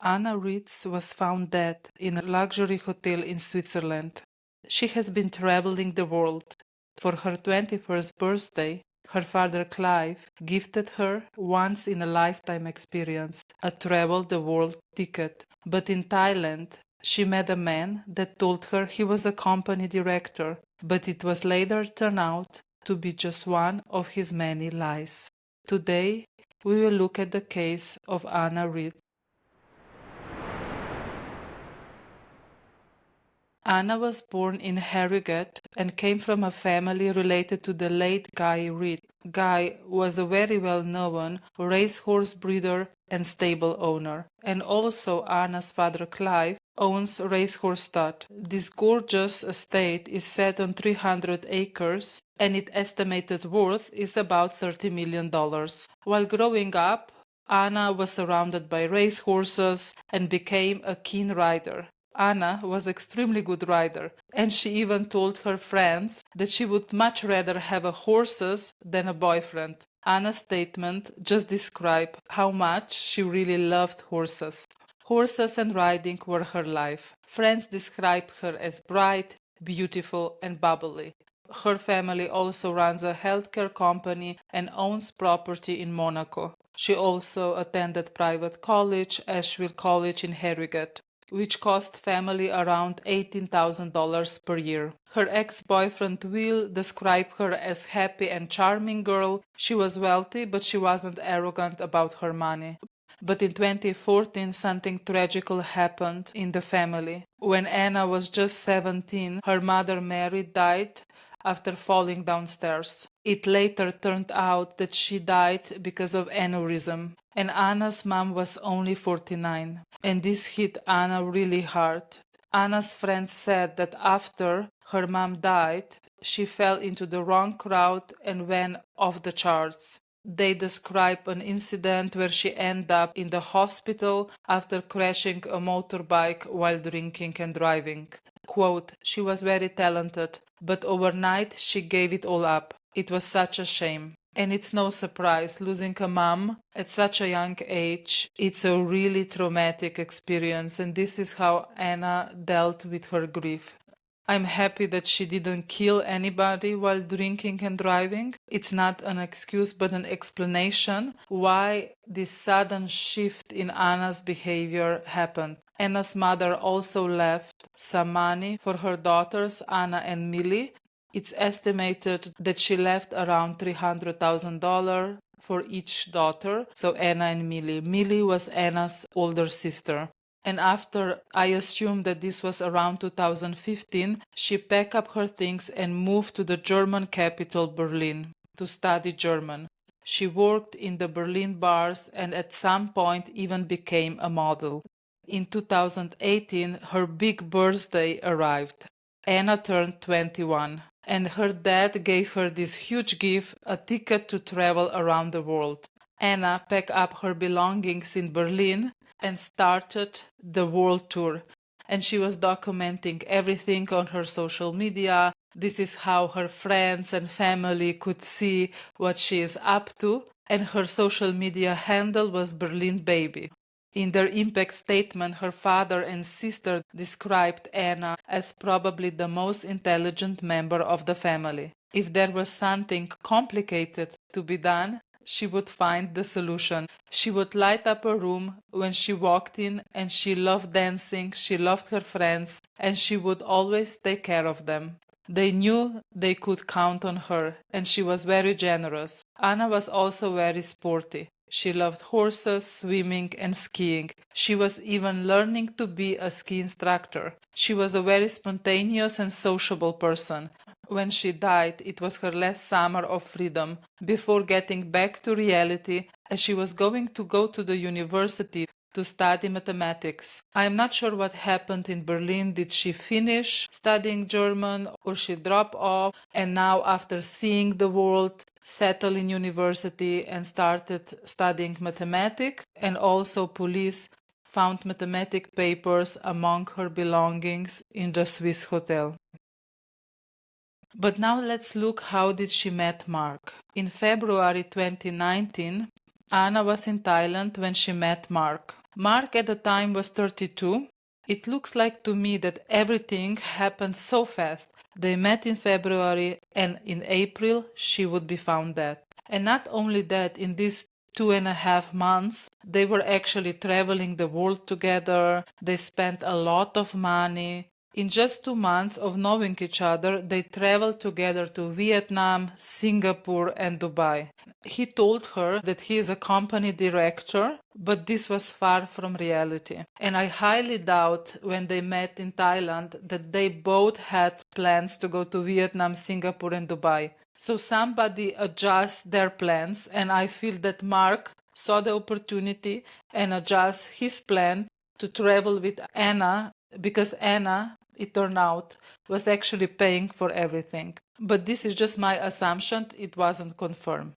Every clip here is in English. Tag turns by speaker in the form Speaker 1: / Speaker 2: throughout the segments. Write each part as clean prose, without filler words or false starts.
Speaker 1: Anna Ritz was found dead in a luxury hotel in Switzerland. She has been traveling the world. For her 21st birthday, her father Clive gifted her once-in-a-lifetime experience, a travel the world ticket. But in Thailand, she met a man that told her he was a company director, but it was later turned out to be just one of his many lies. Today, we will look at the case of Anna Ritz. Anna was born in Harrogate and came from a family related to the late Guy Ritz. Guy was a very well-known racehorse breeder and stable owner, and also Anna's father Clive owns Racehorse Stud. This gorgeous estate is set on 300 acres and its estimated worth is about $30 million. While growing up, Anna was surrounded by racehorses and became a keen rider. Anna was extremely good rider, and she even told her friends that she would much rather have a horses than a boyfriend. Anna's statement just described how much she really loved horses. Horses and riding were her life. Friends describe her as bright, beautiful, and bubbly. Her family also runs a healthcare company and owns property in Monaco. She also attended private college, Asheville College in Harrogate, which cost family around $18,000 per year. Her ex-boyfriend Will described her as happy and charming girl. She was wealthy, but she wasn't arrogant about her money. But in 2014, something tragical happened in the family. When Anna was just 17, her mother Mary died after falling downstairs. It later turned out that she died because of aneurysm, and Anna's mom was only 49, and this hit Anna really hard. Anna's friends said that after her mom died, she fell into the wrong crowd and went off the charts. They describe an incident where she ended up in the hospital after crashing a motorbike while drinking and driving. Quote, she was very talented, but overnight she gave it all up. It was such a shame. And it's no surprise, losing a mom at such a young age, it's a really traumatic experience, and this is how Anna dealt with her grief. I'm happy that she didn't kill anybody while drinking and driving. It's not an excuse but an explanation why this sudden shift in Anna's behavior happened. Anna's mother also left some money for her daughters, Anna and Millie. It's estimated that she left around $300,000 for each daughter, so Anna and Millie. Millie was Anna's older sister. And after, I assume that this was around 2015, she packed up her things and moved to the German capital, Berlin, to study German. She worked in the Berlin bars and at some point even became a model. In 2018, her big birthday arrived. Anna turned 21, and her dad gave her this huge gift, a ticket to travel around the world. Anna packed up her belongings in Berlin and started the world tour. And she was documenting everything on her social media. This is how her friends and family could see what she is up to. And her social media handle was Berlin Baby. In their impact statement, her father and sister described Anna as probably the most intelligent member of the family. If there was something complicated to be done, she would find the solution. She would light up a room when she walked in, and she loved dancing, she loved her friends, and she would always take care of them. They knew they could count on her, and she was very generous. Anna was also very sporty. She loved horses, swimming, and skiing. She was even learning to be a ski instructor. She was a very spontaneous and sociable person. When she died, it was her last summer of freedom before getting back to reality, as she was going to go to the university to study mathematics. I am not sure what happened in Berlin. Did she finish studying German or she dropped off, and now after seeing the world, settled in university and started studying mathematics? And also police found mathematics papers among her belongings in the Swiss hotel. But now let's look how did she met Mark. In February 2019, Anna was in Thailand when she met Mark. Mark at the time was 32. It looks like to me that everything happened so fast. They met in February, and in April she would be found dead. And not only that, in these 2.5 months, they were actually traveling the world together. They spent a lot of money. In just 2 months of knowing each other, they traveled together to Vietnam, Singapore, and Dubai. He told her that he is a company director, but this was far from reality. And I highly doubt when they met in Thailand that they both had plans to go to Vietnam, Singapore, and Dubai. So somebody adjusts their plans, and I feel that Mark saw the opportunity and adjusts his plan to travel with Anna because Anna, it turned out, was actually paying for everything. But this is just my assumption, it wasn't confirmed.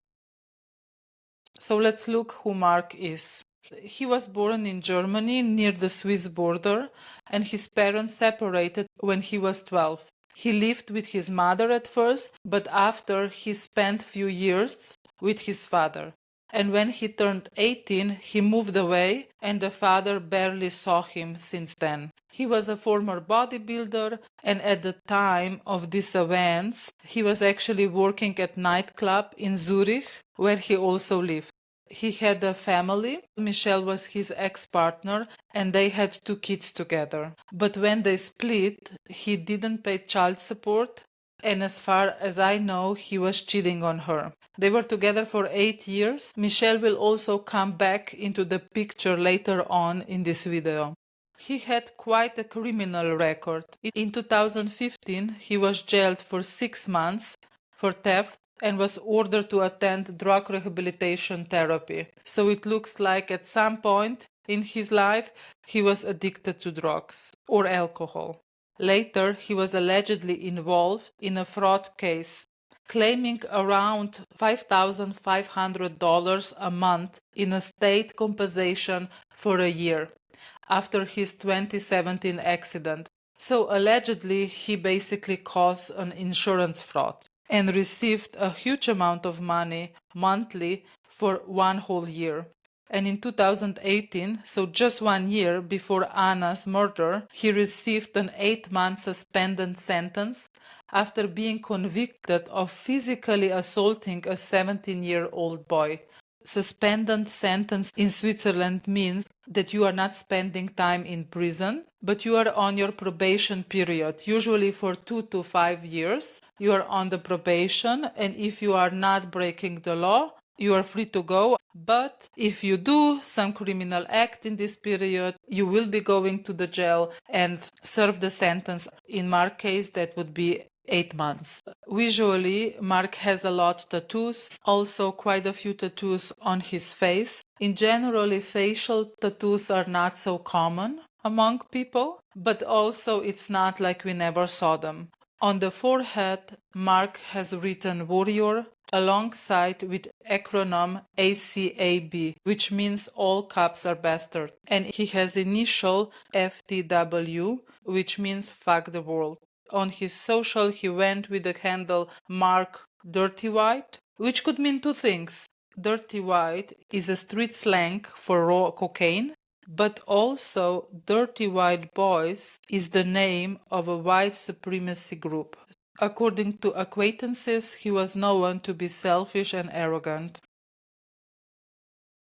Speaker 1: So let's look who Mark is. He was born in Germany near the Swiss border, and his parents separated when he was 12. He lived with his mother at first, but after he spent few years with his father. And when he turned 18, he moved away, and the father barely saw him since then. He was a former bodybuilder, and at the time of these events, he was actually working at nightclub in Zurich, where he also lived. He had a family. Michelle was his ex-partner, and they had 2 kids together. But when they split, he didn't pay child support, and as far as I know, he was cheating on her. They were together for 8 years. Michelle will also come back into the picture later on in this video. He had quite a criminal record. In 2015, he was jailed for 6 months for theft and was ordered to attend drug rehabilitation therapy. So it looks like at some point in his life, he was addicted to drugs or alcohol. Later, he was allegedly involved in a fraud case, claiming around $5,500 a month in a state compensation for a year after his 2017 accident. So allegedly, he basically caused an insurance fraud and received a huge amount of money monthly for 1 whole year. And in 2018, so just 1 year before Anna's murder, he received an 8-month suspended sentence after being convicted of physically assaulting a 17-year-old boy. Suspended sentence in Switzerland means that you are not spending time in prison, but you are on your probation period, usually for 2 to 5 years. You are on the probation, and if you are not breaking the law, you are free to go. But if you do some criminal act in this period, you will be going to the jail and serve the sentence. In Mark's case, that would be 8 months. Visually, Mark has a lot of tattoos, also quite a few tattoos on his face. In general, facial tattoos are not so common among people, but also it's not like we never saw them. On the forehead, Mark has written warrior alongside with acronym ACAB, which means all cops are bastard. And he has initial FTW, which means fuck the world. On his social, he went with the handle Mark Dirty White, which could mean 2 things. Dirty White is a street slang for raw cocaine, but also Dirty White Boys is the name of a white supremacy group. According to acquaintances, he was known to be selfish and arrogant.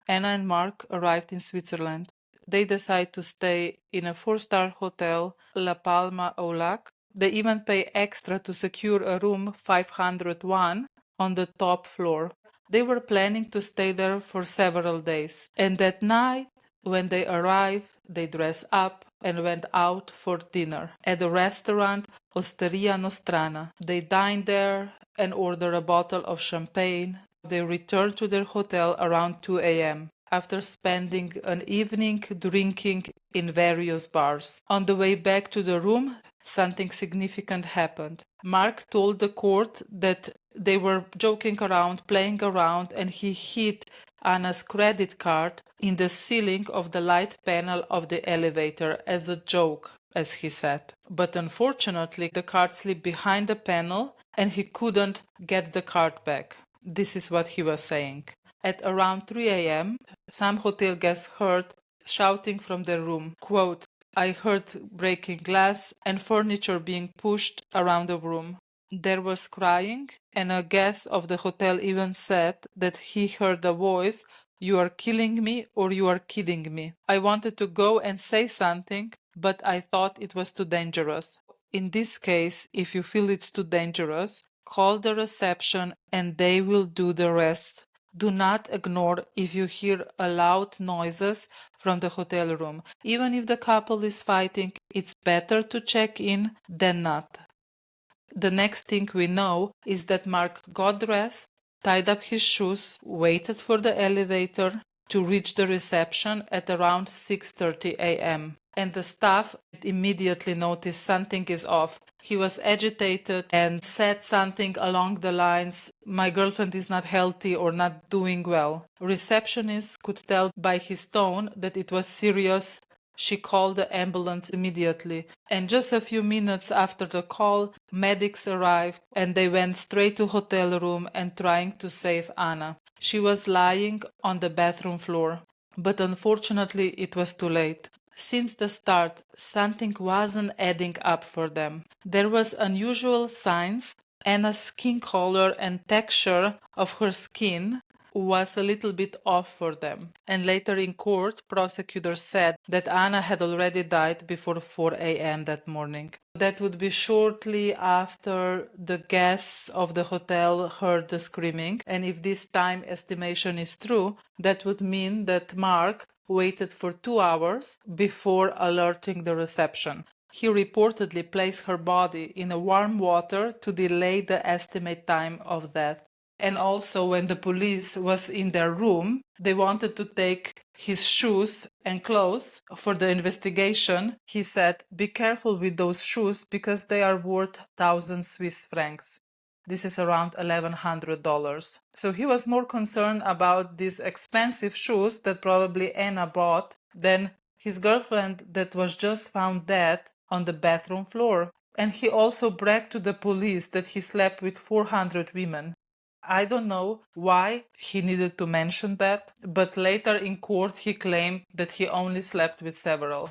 Speaker 1: Anna and Mark arrived in Switzerland. They decided to stay in a 4-star hotel, La Palma au Lac. They even pay extra to secure a room 501 on the top floor. They were planning to stay there for several days. And that night, when they arrived, they dressed up and went out for dinner at the restaurant Osteria Nostrana. They dined there and ordered a bottle of champagne. They returned to their hotel around 2 a.m. after spending an evening drinking in various bars. On the way back to the room, something significant happened. Mark told the court that they were joking around, playing around, and he hid Anna's credit card in the ceiling of the light panel of the elevator as a joke, as he said. But unfortunately, the card slipped behind the panel and he couldn't get the card back. This is what he was saying. At around 3 a.m., some hotel guests heard shouting from their room, quote, "I heard breaking glass and furniture being pushed around the room." There was crying, and a guest of the hotel even said that he heard a voice, "You are killing me or you are kidding me." I wanted to go and say something, but I thought it was too dangerous. In this case, if you feel it's too dangerous, call the reception and they will do the rest. Do not ignore if you hear loud noises from the hotel room. Even if the couple is fighting, it's better to check in than not. The next thing we know is that Mark got dressed, tied up his shoes, waited for the elevator to reach the reception at around 6:30 a.m. And the staff immediately noticed something is off. He was agitated and said something along the lines, "My girlfriend is not healthy or not doing well." Receptionists could tell by his tone that it was serious. She called the ambulance immediately, and just a few minutes after the call, medics arrived and they went straight to hotel room and trying to save Anna. She was lying on the bathroom floor, but unfortunately it was too late. Since the start, something wasn't adding up for them. There was unusual signs. Anna's skin color and texture of her skin was a little bit off for them. And later in court, prosecutors said that Anna had already died before 4 a.m. that morning. That would be shortly after the guests of the hotel heard the screaming. And if this time estimation is true, that would mean that Mark waited for 2 hours before alerting the reception. He reportedly placed her body in a warm water to delay the estimate time of death. And also, when the police was in their room, they wanted to take his shoes and clothes for the investigation. He said, "Be careful with those shoes because they are worth 1,000 Swiss francs." This is around $1,100. So he was more concerned about these expensive shoes that probably Anna bought than his girlfriend that was just found dead on the bathroom floor. And he also bragged to the police that he slept with 400 women. I don't know why he needed to mention that, but later in court he claimed that he only slept with several.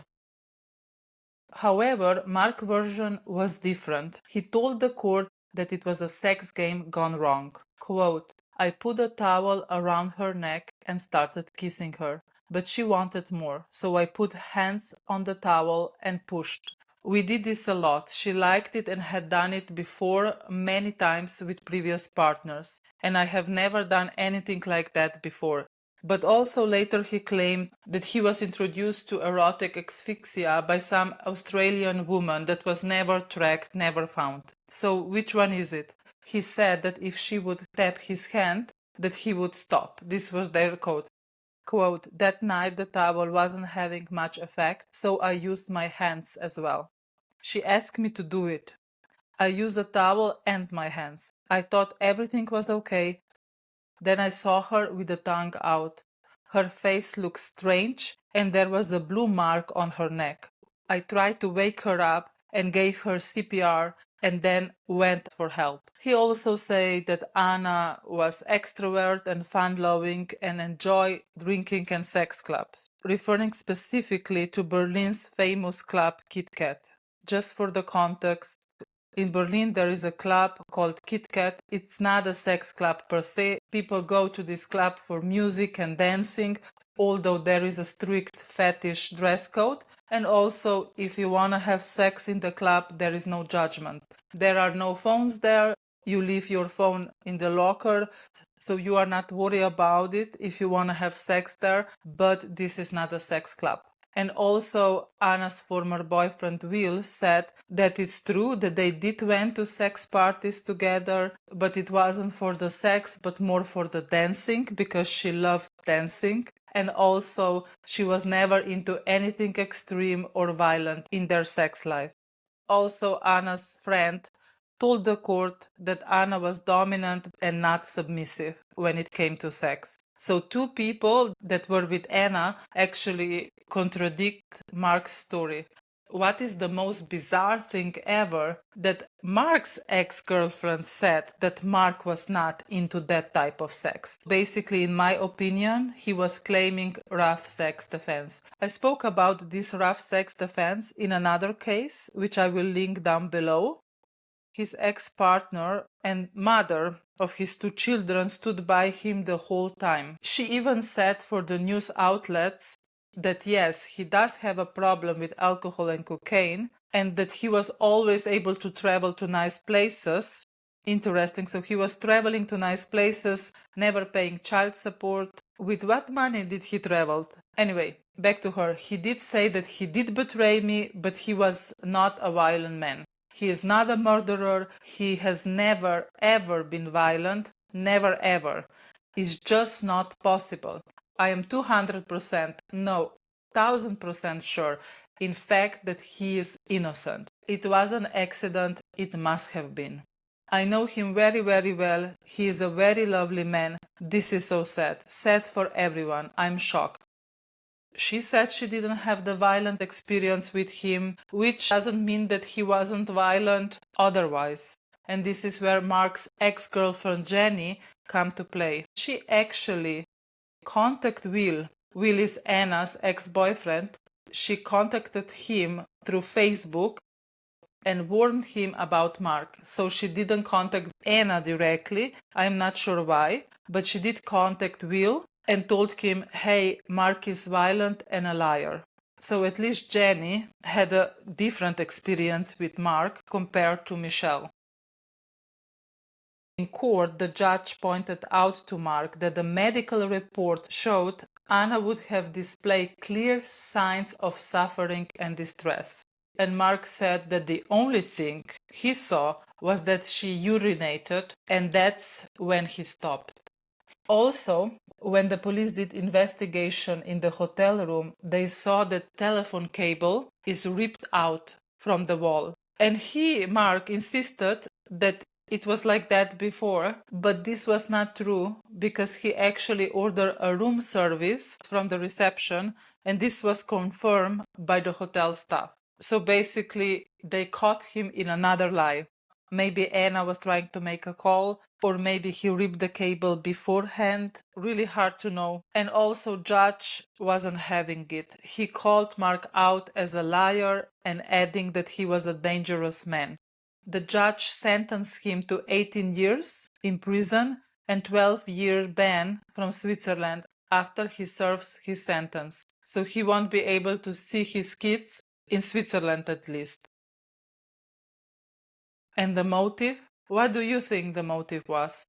Speaker 1: However, Mark's version was different. He told the court that it was a sex game gone wrong. Quote, "I put a towel around her neck and started kissing her, but she wanted more, so I put hands on the towel and pushed. We did this a lot. She liked it and had done it before many times with previous partners, and I have never done anything like that before." But also later he claimed that he was introduced to erotic asphyxia by some Australian woman that was never tracked, never found. So which one is it? He said that if she would tap his hand, that he would stop. This was their code. Quote, "That night the towel wasn't having much effect, so I used my hands as well. She asked me to do it. I used a towel and my hands. I thought everything was okay. Then I saw her with the tongue out. Her face looked strange and there was a blue mark on her neck. I tried to wake her up and gave her CPR and then went for help." He also said that Anna was extrovert and fun-loving and enjoyed drinking and sex clubs, referring specifically to Berlin's famous club Kit Kat. Just for the context, in Berlin, there is a club called Kit Kat. It's not a sex club per se. People go to this club for music and dancing, although there is a strict fetish dress code. And also, if you want to have sex in the club, there is no judgment. There are no phones there. You leave your phone in the locker, so you are not worried about it if you want to have sex there, but this is not a sex club. And also, Anna's former boyfriend Will said that it's true that they did went to sex parties together, but it wasn't for the sex, but more for the dancing because she loved dancing. And also, she was never into anything extreme or violent in their sex life. Also, Anna's friend told the court that Anna was dominant and not submissive when it came to sex. So two people that were with Anna actually contradict Mark's story. what is the most bizarre thing ever, that Mark's ex-girlfriend said that Mark was not into that type of sex. Basically, in my opinion, he was claiming rough sex defense. I spoke about this rough sex defense in another case, which I will link down below. His ex-partner and mother of his 2 children stood by him the whole time. She even said for the news outlets that yes, he does have a problem with alcohol and cocaine, and that he was always able to travel to nice places. Interesting. So he was traveling to nice places, never paying child support. With what money did he travel? Anyway, back to her. He did say that he did betray me, but he was not a violent man. He is not a murderer. He has never, ever been violent. Never, ever. It's just not possible. I am 200%, no, 1000% sure, in fact, that he is innocent. It was an accident. It must have been. I know him very, very well. He is a very lovely man. This is so sad. Sad for everyone. I'm shocked. She said she didn't have the violent experience with him, which doesn't mean that he wasn't violent otherwise. And this is where Mark's ex-girlfriend Jenny come to play. She actually contacted Will. Will is Anna's ex-boyfriend. She contacted him through Facebook and warned him about Mark. So she didn't contact Anna directly. I'm not sure why, but she did contact Will and told him, hey, Mark is violent and a liar. So at least Jenny had a different experience with Mark compared to Michelle. In court, the judge pointed out to Mark that the medical report showed Anna would have displayed clear signs of suffering and distress. And Mark said that the only thing he saw was that she urinated, and that's when he stopped. Also, when the police did investigation in the hotel room, they saw that telephone cable is ripped out from the wall. And Mark, insisted that it was like that before, but this was not true because he actually ordered a room service from the reception, and this was confirmed by the hotel staff. So basically, they caught him in another lie. Maybe Anna was trying to make a call, or maybe he ripped the cable beforehand. Really hard to know. And also, Judge wasn't having it. He called Mark out as a liar and adding that he was a dangerous man. The judge sentenced him to 18 years in prison and 12-year ban from Switzerland after he serves his sentence. So he won't be able to see his kids in Switzerland at least. And the motive? What do you think the motive was?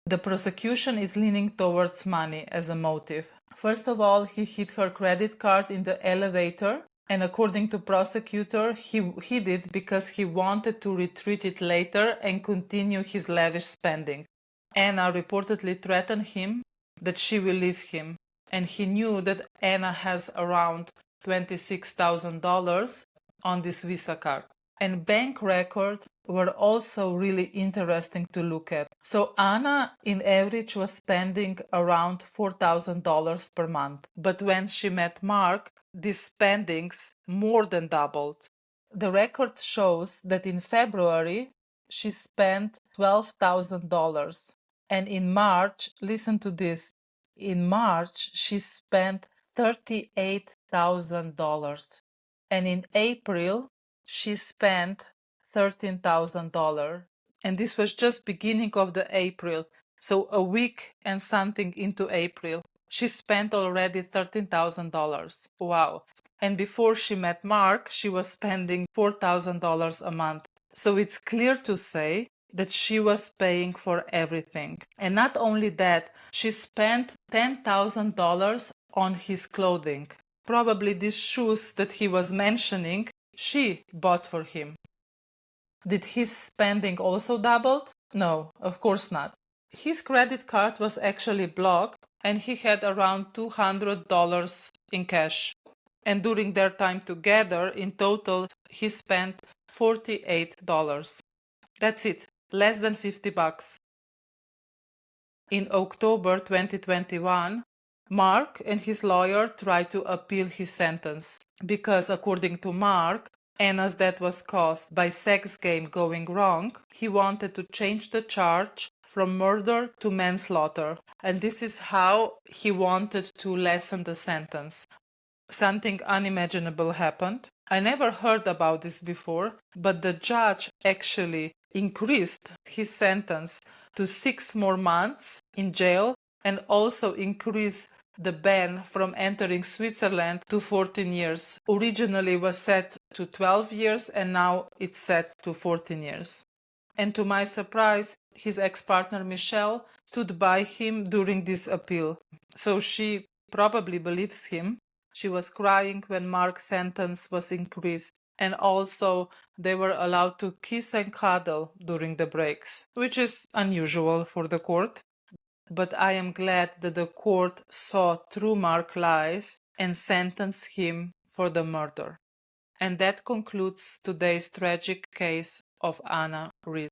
Speaker 1: The prosecution is leaning towards money as a motive. First of all, he hid her credit card in the elevator, and according to prosecutor, he did because he wanted to retrieve it later and continue his lavish spending. Anna reportedly threatened him that she will leave him, and he knew that Anna has around $26,000 on this Visa card. And bank records were also really interesting to look at. So Anna, in average, was spending around $4,000 per month. But when she met Mark, these spendings more than doubled. The record shows that in February, she spent $12,000. And in March, listen to this, in March, she spent $38,000. And in April, she spent $13,000. And this was just beginning of the April. So a week and something into April, she spent already $13,000. Wow. And before she met Mark, she was spending $4,000 a month. So it's clear to say that she was paying for everything. And not only that, she spent $10,000 on his clothing. Probably these shoes that he was mentioning, she bought for him. Did his spending also doubled? No, of course not. His credit card was actually blocked and he had around $200 in cash. And during their time together, in total, he spent $48. That's it, less than $50. In October 2021, Mark and his lawyer tried to appeal his sentence because, according to Mark, and as that was caused by sex game going wrong, he wanted to change the charge from murder to manslaughter. And this is how he wanted to lessen the sentence. Something unimaginable happened. I never heard about this before, but the judge actually increased his sentence to 6 more months in jail and also increased the ban from entering Switzerland to 14 years. Originally was set to 12 years and now it's set to 14 years. And to my surprise, his ex-partner Michelle stood by him during this appeal. So she probably believes him. She was crying when Mark's sentence was increased. And also, they were allowed to kiss and cuddle during the breaks, which is unusual for the court. But I am glad that the court saw through Mark's lies and sentenced him for the murder. And that concludes today's tragic case of Anna Reed.